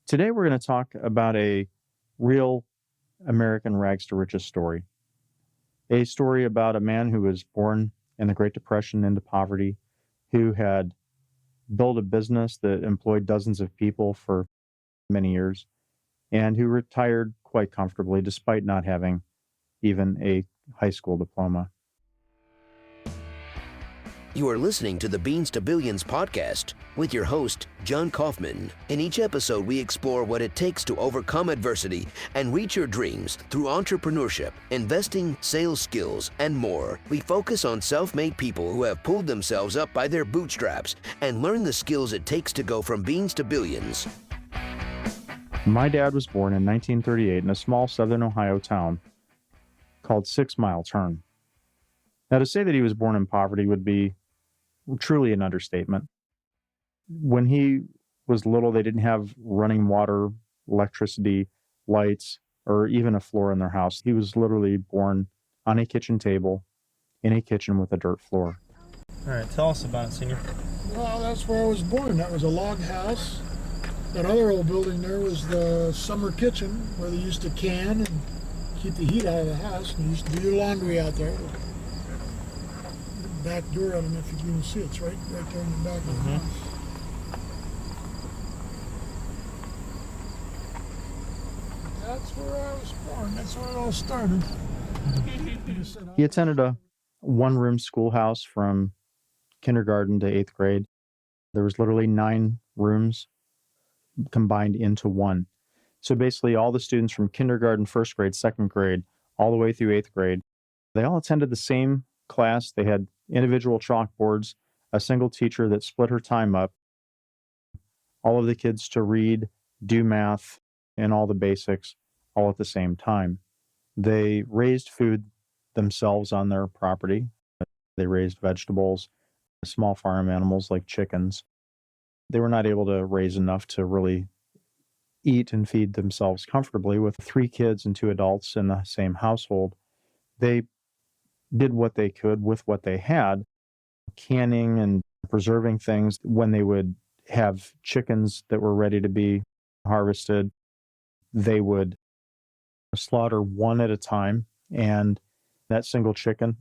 Today, we're going to talk about a real American rags to riches story. A story about a man who was born in the Great Depression into poverty, who had built a business that employed dozens of people for many years, and who retired quite comfortably despite not having even a high school diploma. You are listening to the Beans to Billions podcast with your host, John Kaufman. In each episode, we explore what it takes to overcome adversity and reach your dreams through entrepreneurship, investing, sales skills, and more. We focus on self-made people who have pulled themselves up by their bootstraps and learn the skills it takes to go from beans to billions. My dad was born in 1938 in a small southern Ohio town called 6 Mile Turn. Now, to say that he was born in poverty would be truly an understatement. When he was little, they didn't have running water, electricity, lights, or even a floor in their house. He was literally born on a kitchen table in a kitchen with a dirt floor. All right, tell us about it, Senior. Well, that's where I was born. That was a log house. That other old building there was the summer kitchen where they used to can and keep the heat out of the house. And you used to do your laundry out there. Back door, I don't know if you can even see it. It's right there in the back of the house. That's where I was born. That's where it all started. He attended a one-room schoolhouse from kindergarten to 8th grade. There was literally 9 rooms combined into one. So basically all the students from kindergarten, 1st grade, 2nd grade, all the way through 8th grade, they all attended the same class. They had individual chalkboards, a single teacher that split her time up, all of the kids to read, do math, and all the basics all at the same time. They raised food themselves on their property. They raised vegetables, small farm animals like chickens. They were not able to raise enough to really eat and feed themselves comfortably. With 3 kids and 2 adults in the same household, they did what they could with what they had, canning and preserving things. When they would have chickens that were ready to be harvested, they would slaughter one at a time, and that single chicken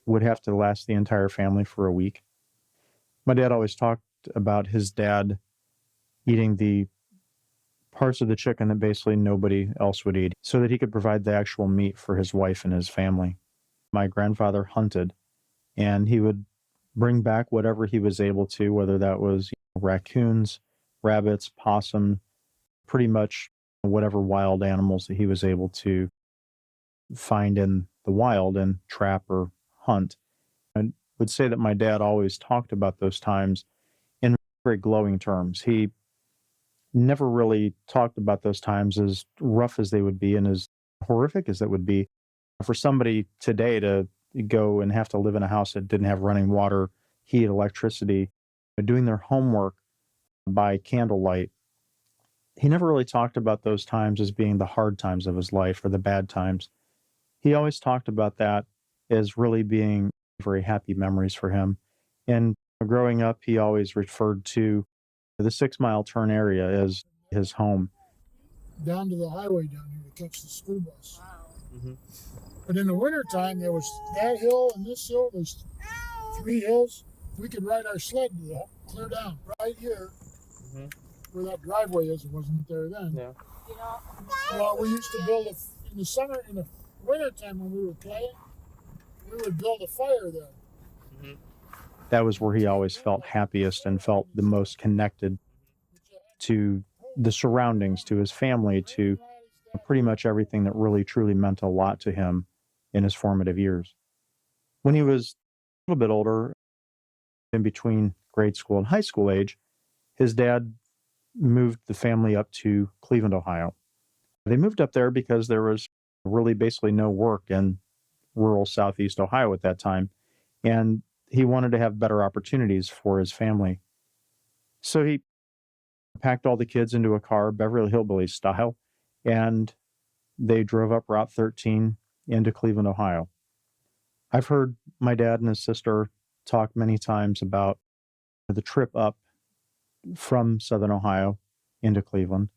would have to last the entire family for a week. My dad always talked about his dad eating the parts of the chicken that basically nobody else would eat so that he could provide the actual meat for his wife and his family. My grandfather hunted, and he would bring back whatever he was able to, whether that was raccoons, rabbits, possum, pretty much whatever wild animals that he was able to find in the wild and trap or hunt. I would say that my dad always talked about those times in very glowing terms. He never really talked about those times as rough as they would be and as horrific as that would be. For somebody today to go and have to live in a house that didn't have running water, heat, electricity, doing their homework by candlelight, he never really talked about those times as being the hard times of his life or the bad times. He always talked about that as really being very happy memories for him. And growing up, he always referred to the 6 Mile Turn area as his home. Down to the highway down here to catch the school bus. Wow. But in the wintertime, there was that hill and this hill. There's 3 hills. We could ride our sled clear down right here where that driveway is. It wasn't there then. Yeah. Well, we used to build in the wintertime when we were playing, we would build a fire there. That was where he always felt happiest and felt the most connected to the surroundings, to his family, to pretty much everything that really truly meant a lot to him in his formative years. When he was a little bit older, in between grade school and high school age, his dad moved the family up to Cleveland, Ohio. They moved up there because there was really basically no work in rural southeast Ohio at that time, and he wanted to have better opportunities for his family. So he packed all the kids into a car, Beverly Hillbillies style, and they drove up Route 13 into Cleveland, Ohio. I've heard my dad and his sister talk many times about the trip up from Southern Ohio into Cleveland.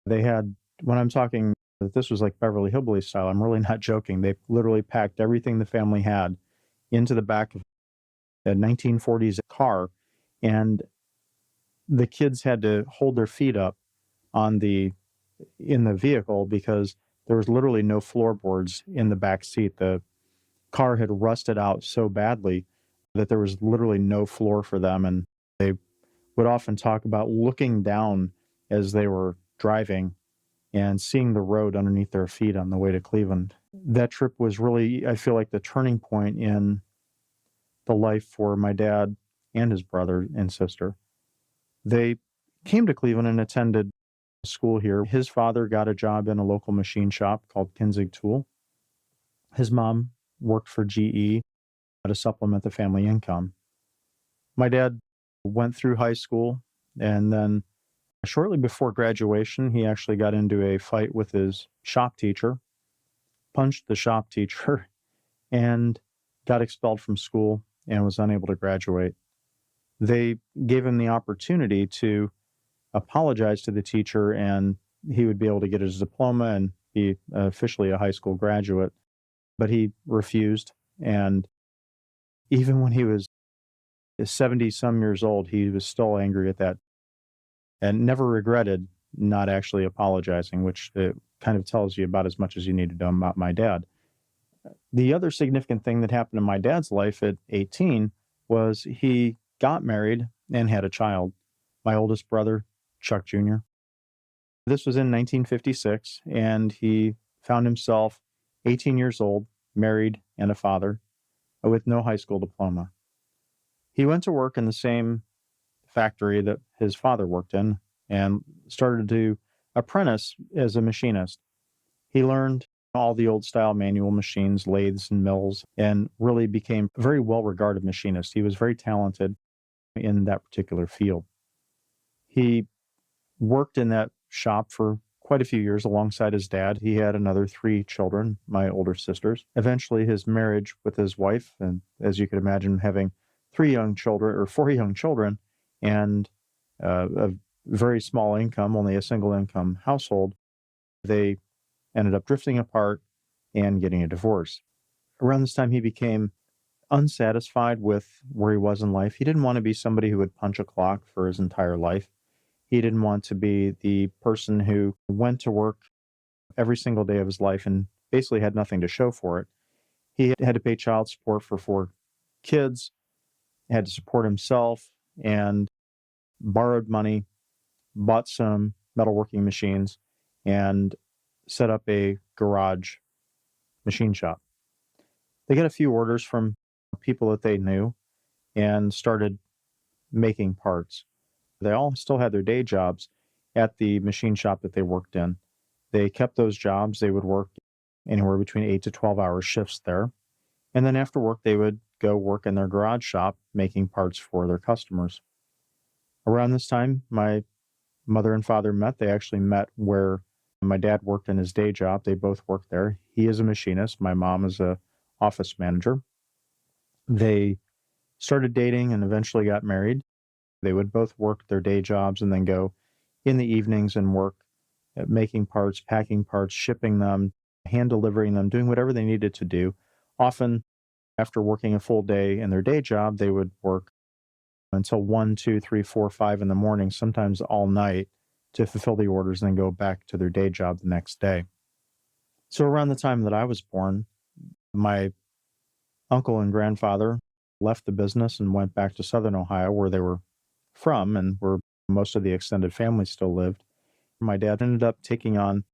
They had, when I'm talking that this was like Beverly Hillbillies style, I'm really not joking. They literally packed everything the family had into the back of a 1940s car, and the kids had to hold their feet up on the in the vehicle because there was literally no floorboards in the back seat. The car had rusted out so badly that there was literally no floor for them, and they would often talk about looking down as they were driving and seeing the road underneath their feet on the way to Cleveland. That trip was really, I feel like, the turning point in the life for my dad and his brother and sister. They came to Cleveland and attended school here. His father got a job in a local machine shop called Kinzig Tool. His mom worked for GE to supplement the family income. My dad went through high school, and then shortly before graduation, he actually got into a fight with his shop teacher, punched the shop teacher, and got expelled from school and was unable to graduate. They gave him the opportunity to apologize to the teacher, and he would be able to get his diploma and be officially a high school graduate. But he refused. And even when he was 70 some years old, he was still angry at that and never regretted not actually apologizing, which kind of tells you about as much as you need to know about my dad. The other significant thing that happened in my dad's life at 18 was he got married and had a child, my oldest brother, Chuck Jr. This was in 1956, and he found himself 18 years old, married, and a father with no high school diploma. He went to work in the same factory that his father worked in and started to apprentice as a machinist. He learned all the old style manual machines, lathes and mills, and really became a very well-regarded machinist. He was very talented in that particular field. He worked in that shop for quite a few years alongside his dad. He had another 3 children, my older sisters. Eventually, his marriage with his wife, and as you could imagine, having 3 young children or 4 young children and a very small income, only a single income household, they ended up drifting apart and getting a divorce. Around this time, he became unsatisfied with where he was in life. He didn't want to be somebody who would punch a clock for his entire life. He didn't want to be the person who went to work every single day of his life and basically had nothing to show for it. He had to pay child support for 4 kids, had to support himself, and borrowed money, bought some metalworking machines, and set up a garage machine shop. They got a few orders from people that they knew and started making parts. They all still had their day jobs at the machine shop that they worked in. They kept those jobs. They would work anywhere between 8 to 12-hour shifts there. And then after work, they would go work in their garage shop making parts for their customers. Around this time, my mother and father met. They actually met where my dad worked in his day job. They both worked there. He is a machinist. My mom is a office manager. They started dating and eventually got married. They would both work their day jobs and then go in the evenings and work at making parts, packing parts, shipping them, hand delivering them, doing whatever they needed to do. Often, after working a full day in their day job, they would work until 1, 2, 3, 4, 5 in the morning, sometimes all night, to fulfill the orders and then go back to their day job the next day. So around the time that I was born, my uncle and grandfather left the business and went back to Southern Ohio, where they were from and where most of the extended family still lived. My dad ended up taking on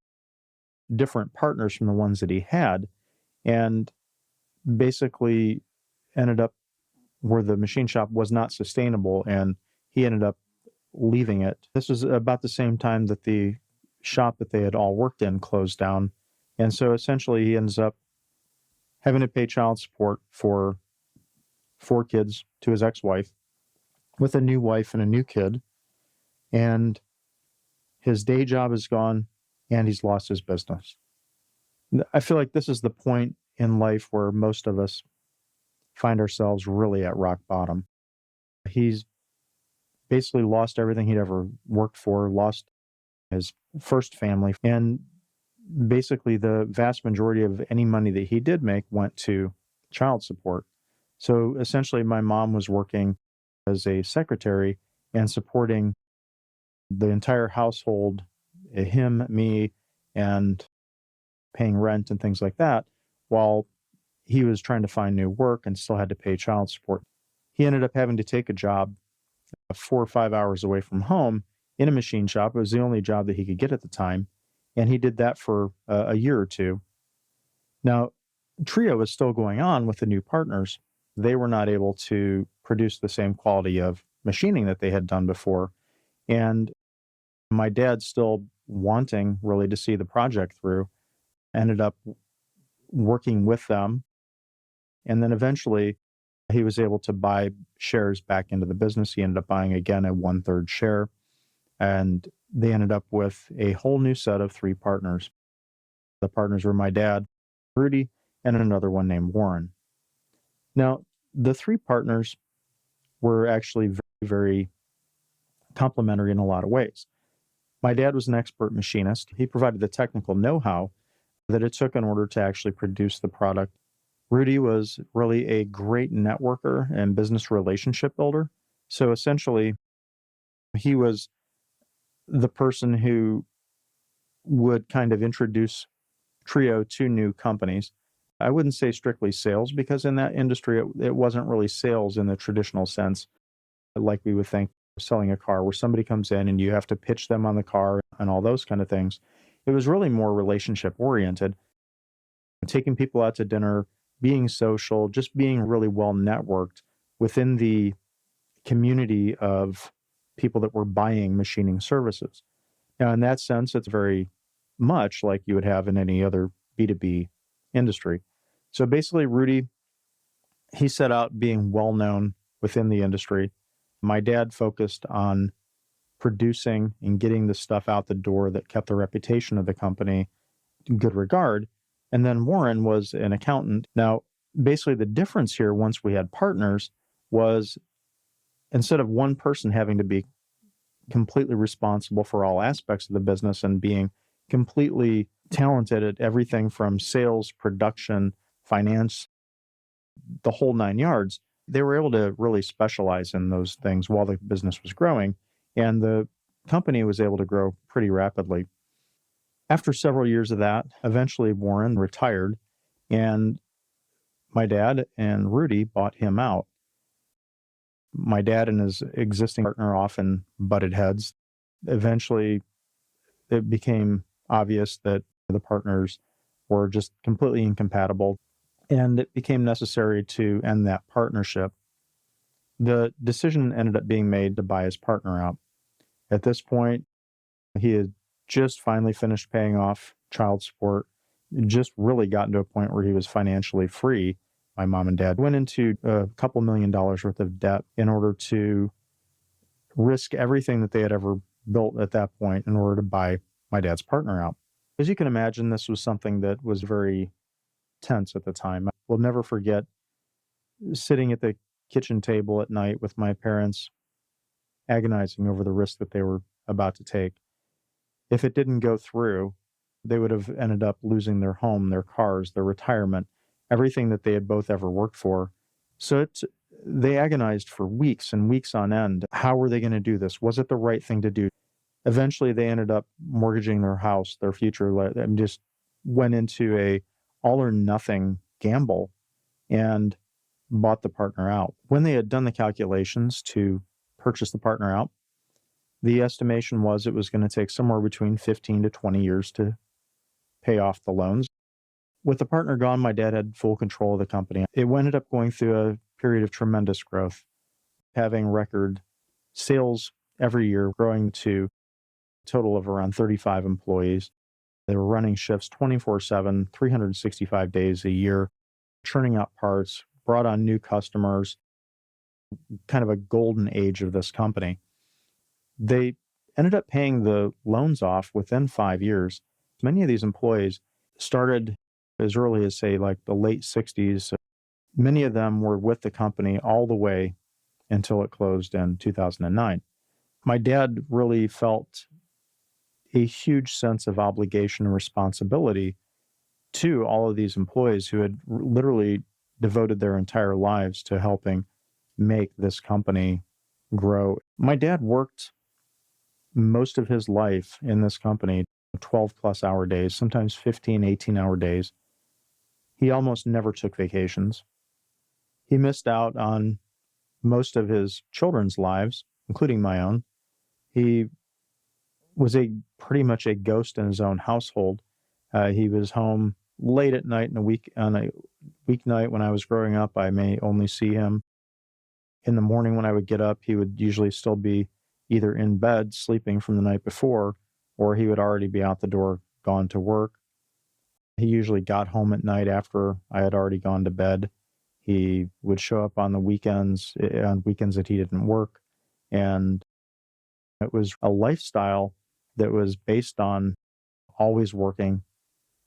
different partners from the ones that he had and basically ended up where the machine shop was not sustainable, and he ended up leaving it. This was about the same time that the shop that they had all worked in closed down. And so essentially he ends up having to pay child support for 4 kids to his ex-wife with a new wife and a new kid. And his day job is gone and he's lost his business. I feel like this is the point in life where most of us find ourselves really at rock bottom. He's basically lost everything he'd ever worked for, lost his first family. And basically, the vast majority of any money that he did make went to child support. So essentially, my mom was working as a secretary and supporting the entire household, him, me, and paying rent and things like that, while he was trying to find new work and still had to pay child support. He ended up having to take a job 4 or 5 hours away from home in a machine shop. It was the only job that he could get at the time. And he did that for a year or two. Now, Trio is still going on with the new partners. They were not able to produce the same quality of machining that they had done before. And my dad, still wanting really to see the project through, ended up working with them. And then eventually he was able to buy shares back into the business. He ended up buying again a 1/3 share. And they ended up with a whole new set of 3 partners. The partners were my dad, Rudy, and another one named Warren. Now, the 3 partners were actually very, very complementary in a lot of ways. My dad was an expert machinist. He provided the technical know-how that it took in order to actually produce the product. Rudy was really a great networker and business relationship builder. So essentially, he was the person who would kind of introduce Trio to new companies. I wouldn't say strictly sales, because in that industry, it wasn't really sales in the traditional sense, like we would think selling a car, where somebody comes in and you have to pitch them on the car and all those kind of things. It was really more relationship oriented, taking people out to dinner, being social, just being really well networked within the community of people that were buying machining services. Now, in that sense, it's very much like you would have in any other B2B industry. So basically, Rudy, he set out being well known within the industry. My dad focused on producing and getting the stuff out the door that kept the reputation of the company in good regard. And then Warren was an accountant. Now, basically, the difference here, once we had partners, was instead of one person having to be completely responsible for all aspects of the business and being completely talented at everything from sales, production, finance, the whole 9 yards, they were able to really specialize in those things while the business was growing. And the company was able to grow pretty rapidly. After several years of that, eventually Warren retired, and my dad and Rudy bought him out. My dad and his existing partner often butted heads. Eventually, it became obvious that the partners were just completely incompatible, and it became necessary to end that partnership. The decision ended up being made to buy his partner out. At this point, he had just finally finished paying off child support, just really gotten to a point where he was financially free. My mom and dad went into a couple $1,000,000 worth of debt in order to risk everything that they had ever built at that point in order to buy my dad's partner out. As you can imagine, this was something that was very tense at the time. I will never forget sitting at the kitchen table at night with my parents, agonizing over the risk that they were about to take. If it didn't go through, they would have ended up losing their home, their cars, their retirement, everything that they had both ever worked for. So they agonized for weeks and weeks on end. How were they going to do this? Was it the right thing to do? Eventually, they ended up mortgaging their house, their future, and just went into a all or nothing gamble and bought the partner out. When they had done the calculations to purchase the partner out, the estimation was it was going to take somewhere between 15 to 20 years to pay off the loans. With the partner gone, my dad had full control of the company. It ended up going through a period of tremendous growth, having record sales every year, growing to a total of around 35 employees. They were running shifts 24/7, 365 days a year, churning out parts, brought on new customers, kind of a golden age of this company. They ended up paying the loans off within 5 years. Many of these employees started as early as, say, like the late 60s. Many of them were with the company all the way until it closed in 2009. My dad really felt a huge sense of obligation and responsibility to all of these employees who had literally devoted their entire lives to helping make this company grow. My dad worked most of his life in this company, 12 plus hour days, sometimes 15, 18-hour days. He almost never took vacations. He missed out on most of his children's lives, including my own. He was pretty much a ghost in his own household. He was home late at night on a weeknight when I was growing up. I may only see him in the morning when I would get up. He would usually still be either in bed sleeping from the night before, or he would already be out the door, gone to work. He usually got home at night after I had already gone to bed. He would show up on weekends that he didn't work. And it was a lifestyle that was based on always working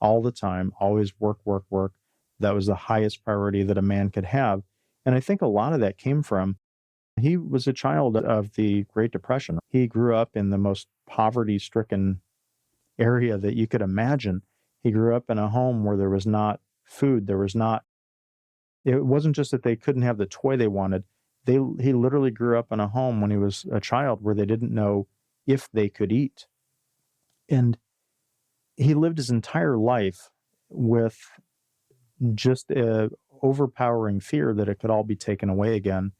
all the time, always work, work, work. That was the highest priority that a man could have. And I think a lot of that came from, he was a child of the Great Depression. He grew up in the most poverty-stricken area that you could imagine. He grew up in a home where there was not food. It wasn't just that they couldn't have the toy they wanted. He literally grew up in a home when he was a child where they didn't know if they could eat. And he lived his entire life with just a overpowering fear that it could all be taken away again.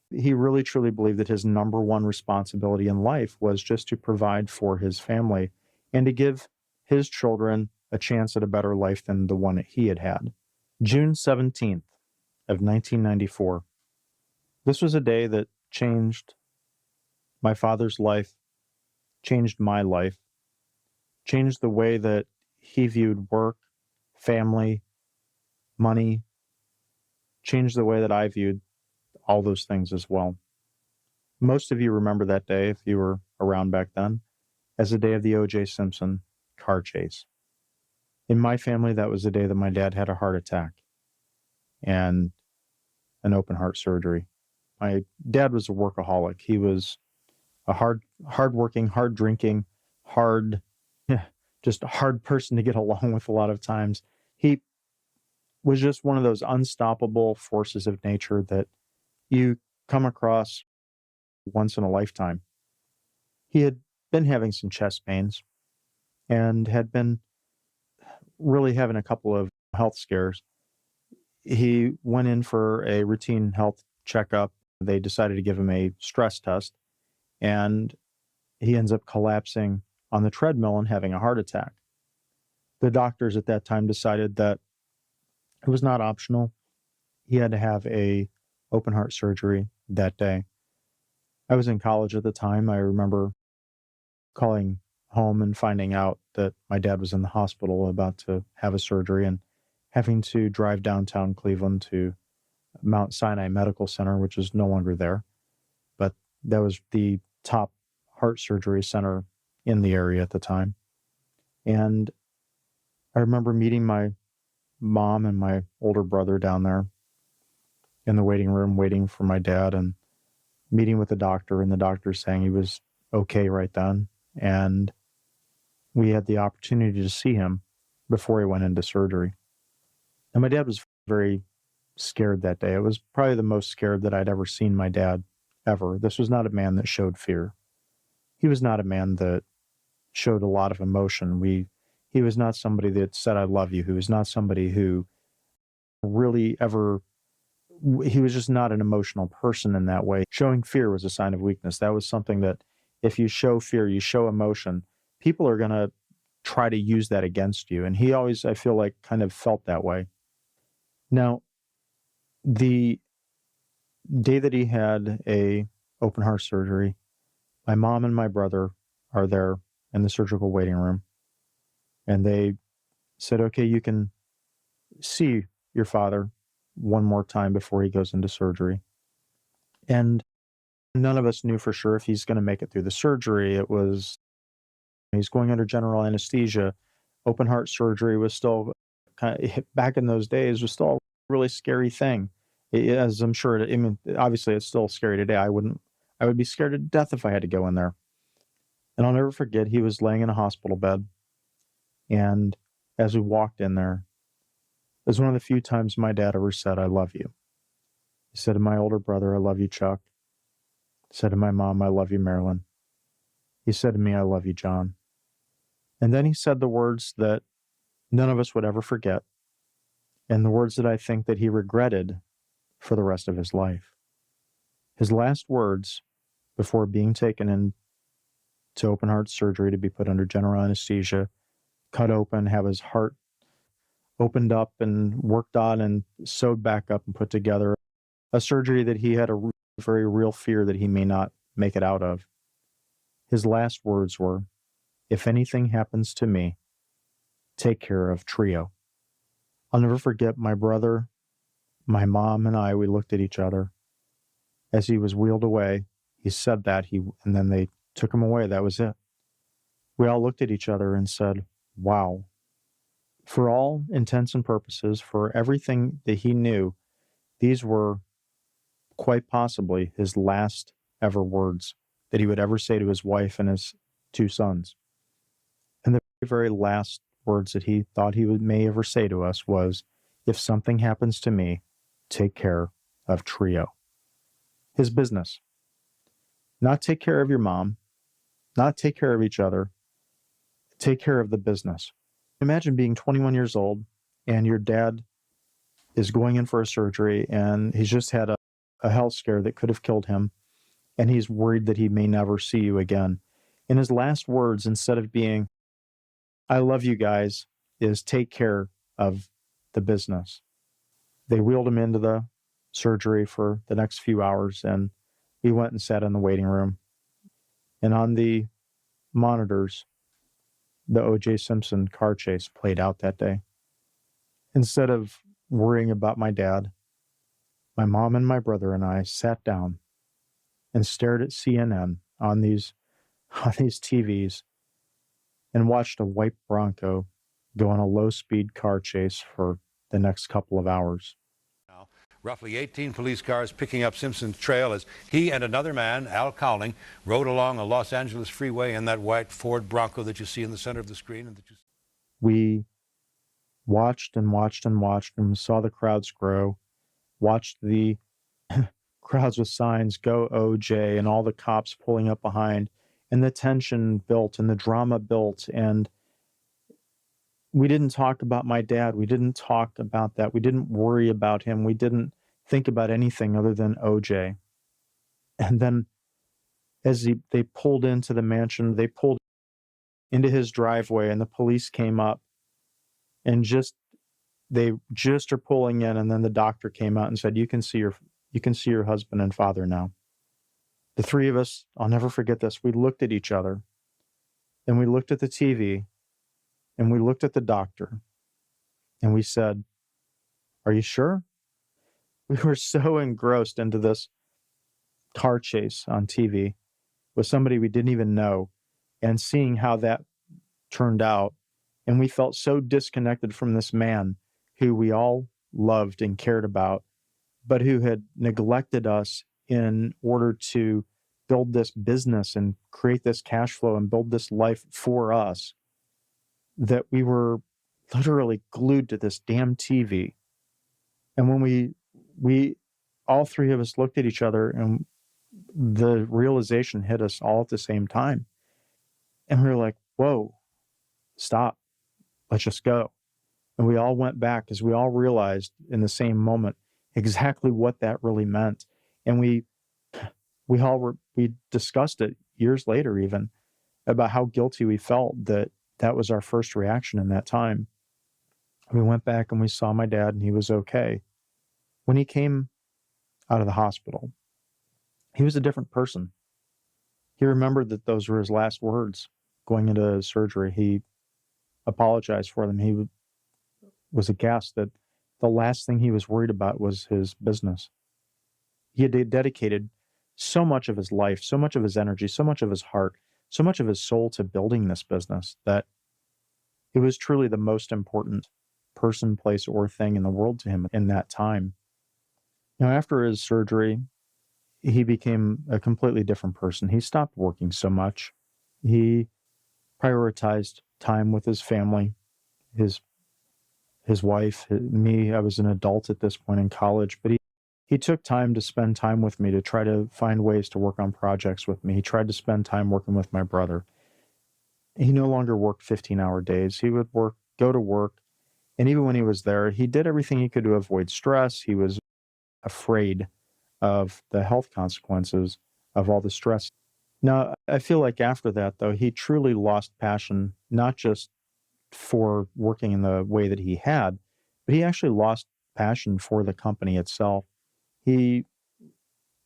He really truly believed that his number one responsibility in life was just to provide for his family and to give his children a chance at a better life than the one that he had had. June 17th of 1994. This was a day that changed my father's life, changed my life, changed the way that he viewed work, family, money, changed the way that I viewed all those things as well. Most of you remember that day, if you were around back then, as the day of the O.J. Simpson car chase. In my family, that was the day that my dad had a heart attack and an open heart surgery. My dad was a workaholic. He was a hard-working, hard-drinking, just a hard person to get along with a lot of times. He was just one of those unstoppable forces of nature that you come across once in a lifetime. He had been having some chest pains and had been really having a couple of health scares. He went in for a routine health checkup. They decided to give him a stress test, and he ends up collapsing on the treadmill and having a heart attack. The doctors at that time decided that it was not optional. He had to have a open heart surgery that day. I was in college at the time. I remember calling home and finding out that my dad was in the hospital about to have a surgery and having to drive downtown Cleveland to Mount Sinai Medical Center, which is no longer there. But that was the top heart surgery center in the area at the time. And I remember meeting my mom and my older brother down there in the waiting room, waiting for my dad, and meeting with the doctor, and the doctor saying he was okay right then. And we had the opportunity to see him before he went into surgery. And my dad was very scared that day. It was probably the most scared that I'd ever seen my dad ever. This was not a man that showed fear. He was not a man that showed a lot of emotion. He was not somebody that said, "I love you." He was not somebody who really ever, he was just not an emotional person in that way. Showing fear was a sign of weakness. That was something that if you show fear, you show emotion, people are going to try to use that against you. And he always, I feel like, kind of felt that way. Now, the day that he had a open heart surgery, my mom and my brother are there in the surgical waiting room. And they said, "Okay, you can see your father one more time before he goes into surgery." And none of us knew for sure if he's going to make it through the surgery. He's going under general anesthesia. Open heart surgery was still back in those days, was still a really scary thing. As I'm sure, obviously it's still scary today. I would be scared to death if I had to go in there. And I'll never forget, he was laying in a hospital bed. And as we walked in there, it was one of the few times my dad ever said, "I love you." He said to my older brother, "I love you, Chuck." He said to my mom, "I love you, Marilyn." He said to me, "I love you, John." And then he said the words that none of us would ever forget, and the words that I think that he regretted for the rest of his life. His last words before being taken in to open heart surgery to be put under general anesthesia, cut open, have his heart opened up and worked on and sewed back up and put together, a surgery that he had a very real fear that he may not make it out of. His last words were, "If anything happens to me, take care of Trio." I'll never forget my brother, my mom, and I, we looked at each other. As he was wheeled away, he said that, and then they took him away. That was it. We all looked at each other and said, wow. For all intents and purposes, for everything that he knew, these were quite possibly his last ever words that he would ever say to his wife and his two sons. And the very last words that he thought may ever say to us was, "If something happens to me, take care of Trio." His business. Not take care of your mom, not take care of each other, take care of the business. Imagine being 21 years old and your dad is going in for a surgery and he's just had a health scare that could have killed him, and he's worried that he may never see you again. And his last words, instead of being, "I love you guys," is, "Take care of the business." They wheeled him into the surgery for the next few hours, and we went and sat in the waiting room. And on the monitors, the O.J. Simpson car chase played out that day. Instead of worrying about my dad, my mom and my brother and I sat down and stared at CNN on these TVs and watched a white Bronco go on a low-speed car chase for the next couple of hours. Roughly 18 police cars picking up Simpson's trail as he and another man, Al Cowling, rode along a Los Angeles freeway in that white Ford Bronco that you see in the center of the screen. We watched and watched and watched and saw the crowds grow, watched the crowds with signs, "Go OJ," and all the cops pulling up behind, and the tension built and the drama built. And we didn't talk about my dad. We didn't talk about that. We didn't worry about him. We didn't think about anything other than OJ. And then as they pulled into the mansion, they pulled into his driveway and the police came up and they just are pulling in. And then the doctor came out and said, you can see your husband and father now." The three of us, I'll never forget this. We looked at each other and we looked at the TV and we looked at the doctor and we said, "Are you sure?" We were so engrossed into this car chase on TV with somebody we didn't even know and seeing how that turned out. And we felt so disconnected from this man who we all loved and cared about, but who had neglected us in order to build this business and create this cash flow and build this life for us, that we were literally glued to this damn TV. And when we all three of us looked at each other and the realization hit us all at the same time. And we were like, whoa, stop, let's just go. And we all went back because we all realized in the same moment exactly what that really meant. And we discussed it years later even about how guilty we felt that was our first reaction in that time. We went back and we saw my dad and he was okay. When he came out of the hospital, he was a different person. He remembered that those were his last words going into surgery. He apologized for them. He was aghast that the last thing he was worried about was his business. He had dedicated so much of his life, so much of his energy, so much of his heart, so much of his soul to building this business that it was truly the most important person, place, or thing in the world to him in that time. Now, after his surgery, he became a completely different person. He stopped working so much. He prioritized time with his family, his wife, me. I was an adult at this point in college, but he took time to spend time with me, to try to find ways to work on projects with me. He tried to spend time working with my brother. He no longer worked 15-hour days. He would go to work, and even when he was there, he did everything he could to avoid stress. He was afraid of the health consequences of all the stress. Now, I feel like after that, though, he truly lost passion, not just for working in the way that he had, but he actually lost passion for the company itself. He,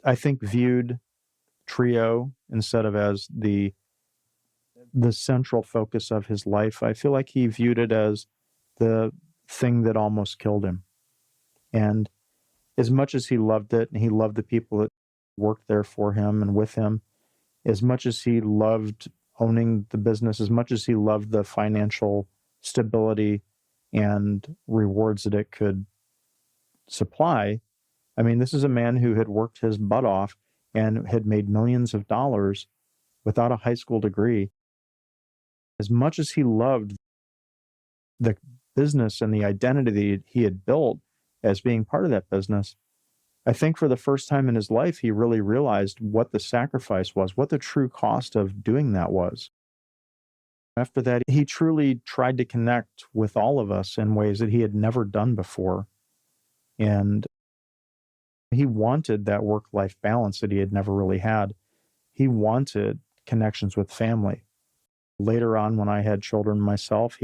I think, viewed Trio instead of as the central focus of his life. I feel like he viewed it as the thing that almost killed him. And as much as he loved it, and he loved the people that worked there for him and with him, as much as he loved owning the business, as much as he loved the financial stability and rewards that it could supply, I mean, this is a man who had worked his butt off and had made millions of dollars without a high school degree. As much as he loved the business and the identity that he had built as being part of that business, I think for the first time in his life, he really realized what the sacrifice was, what the true cost of doing that was. After that, he truly tried to connect with all of us in ways that he had never done before. And he wanted that work-life balance that he had never really had. He wanted connections with family. Later on, when I had children myself,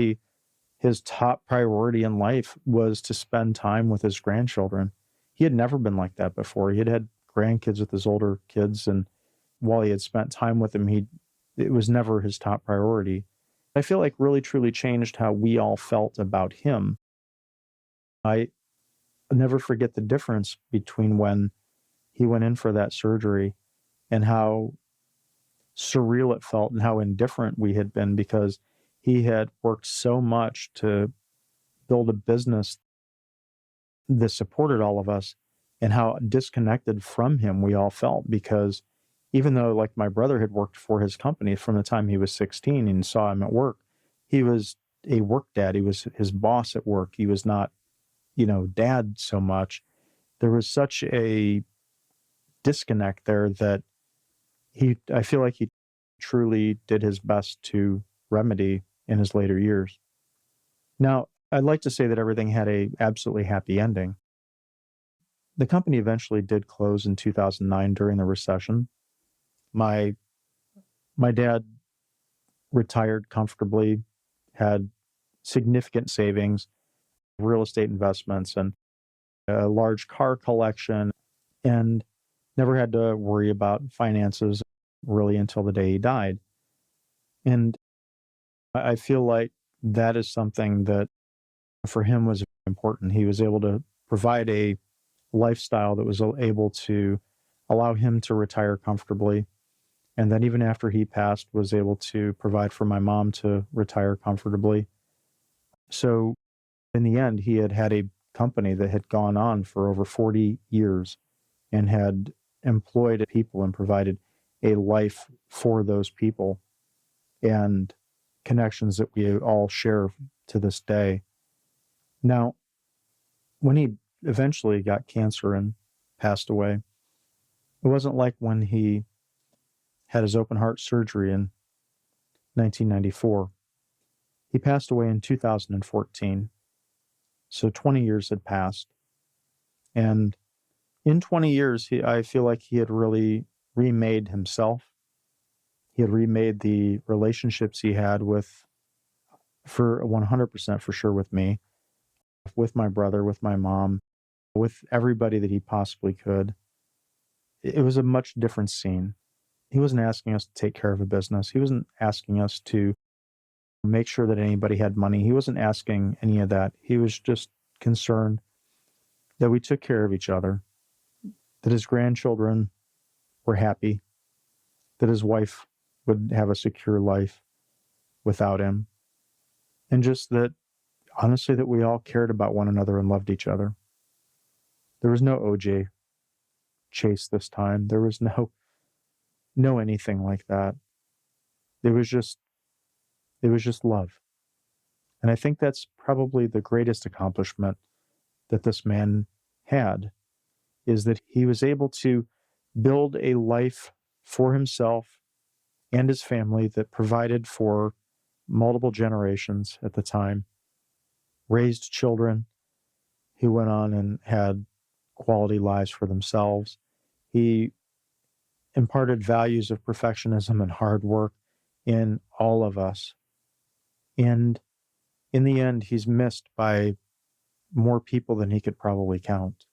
his top priority in life was to spend time with his grandchildren. He had never been like that before. He had grandkids with his older kids, and while he had spent time with them, it was never his top priority. I feel like really truly changed how we all felt about him. I never forget the difference between when he went in for that surgery and how surreal it felt and how indifferent we had been, because he had worked so much to build a business that supported all of us, and how disconnected from him we all felt, because even though, like, my brother had worked for his company from the time he was 16 and saw him at work, he was a work dad. He was his boss at work. He was not, dad so much. There was such a disconnect there that I feel like he truly did his best to remedy in his later years. Now, I'd like to say that everything had a absolutely happy ending. The company eventually did close in 2009 during the recession. My dad retired comfortably, had significant savings, real estate investments, and a large car collection, and never had to worry about finances really until the day he died. And I feel like that is something that for him was important. He was able to provide a lifestyle that was able to allow him to retire comfortably. And then even after he passed, was able to provide for my mom to retire comfortably. So in the end, he had a company that had gone on for over 40 years and had employed people and provided a life for those people and connections that we all share to this day. Now, when he eventually got cancer and passed away, it wasn't like when he had his open heart surgery in 1994. He passed away in 2014. So 20 years had passed. And in 20 years, I feel like he had really remade himself. He had remade the relationships he had for 100% for sure, with me, with my brother, with my mom, with everybody that he possibly could. It was a much different scene. He wasn't asking us to take care of a business. He wasn't asking us to make sure that anybody had money. He wasn't asking any of that. He was just concerned that we took care of each other, that his grandchildren were happy, that his wife would have a secure life without him, and just that, honestly, that we all cared about one another and loved each other. There was no OJ chase this time. There was no anything like that. It was just love. And I think that's probably the greatest accomplishment that this man had, is that he was able to build a life for himself and his family that provided for multiple generations at the time, raised children who went on and had quality lives for themselves. He imparted values of perfectionism and hard work in all of us. And in the end, he's missed by more people than he could probably count.